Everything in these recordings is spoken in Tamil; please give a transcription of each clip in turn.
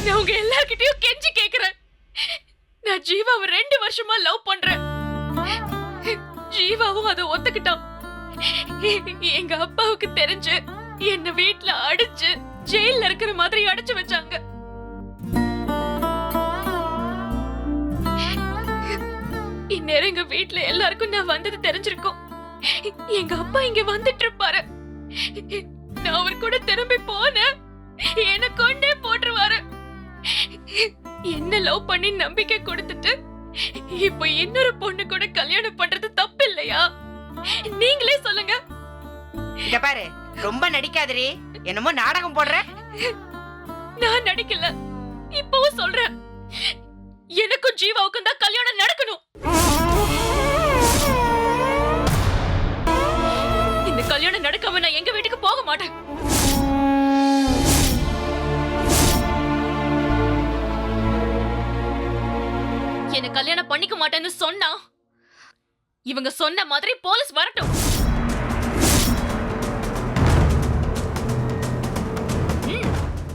நான் உங்க எல்லார்கிட்டயும் கெஞ்சி கேக்குறேன். நான் ஜீவாவை 2 வருஷமா லவ் பண்றேன். ஜீவாவும் அதை ஒத்துக்கிட்டான். எங்க அப்பாவுக்கு தெரிஞ்சு என்ன வீட்ல அடிச்சு ஜெயில்ல இருக்கிற மாதிரி அடைச்சு வச்சாங்க. இந்நேரம் எங்க வீட்ல எல்லாருக்கும் நான் வந்தது தெரிஞ்சிருக்கும். எங்க அப்பா இங்க வந்துட்டு இருப்பாரு. நான் அவர் கூட திரும்பி போனேன், என்ன கொண்டே போட்டுருவாரு. என்ன லவ் பண்ணி நம்பிக்கை கொடுத்துட்டு இப்ப இன்னொரு பொண்ணு கூட கல்யாணம் பண்றது தப்பு இல்லையா? நீங்களே சொல்லுங்க. இங்க பாரு, ரொம்ப நடிக்காதடி. என்னமோ நாடகம் போடுற. நான் நடிக்கல, இப்பவும் சொல்றேன். எனக்கும் ஜீவாவுக்கும் தான் கல்யாணம் நடக்கணும். இந்த கல்யாணம் நடக்காம நான் எங்க வீட்டுக்கு போக மாட்டேன். என்ன கல்யாணம் பண்ணிக்க மாட்டேன்னு சொன்னா இவங்க சொன்ன மாதிரி போலீஸ் வரட்டும்.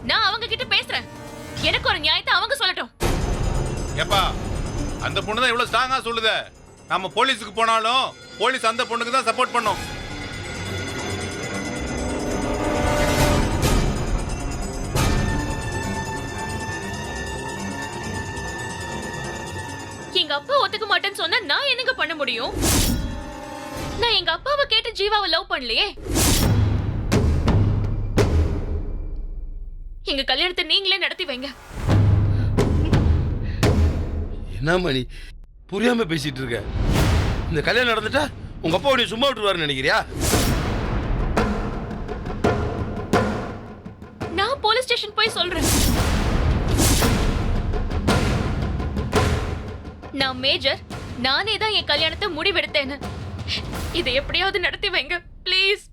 நான் அவங்க கிட்ட பேசுறேன். எனக்கு ஒரு நியாயத்தை அவங்க சொல்லட்டும். ஏப்பா, அந்த பொண்ணு தான் இவ்வளவு ஸ்ட்ராங்கா சொல்லுதே. நாம போலீஸுக்கு போனாலும் போலீஸ் அந்த பொண்ணுக்கு தான் சப்போர்ட் பண்ணும். எங்க அப்பா ஒத்துக்க மாட்டேன்னு சொன்னா நான் என்னங்க பண்ண முடியும்? நான் எங்க அப்பாவை கேட்டு ஜீவாவை லவ் பண்ணலையே. எங்க கல்யாணத்தை நீங்களே நடத்தி வைங்க. என்ன மணி புரியாம பேசிட்டு இருக்க? இந்த கல்யாணம் நடந்துட்டா உங்க அப்பா உன்னை சும்மா விட்டுருவாருன்னு நினைக்கிறியா? நான் போலீஸ் ஸ்டேஷன் போய் சொல்றேன். நான் மேஜர், நானே தான் என் கல்யாணத்தை முடிவெடுத்தேன்னு. இதை எப்படியாவது நடத்தி வைங்க ப்ளீஸ்.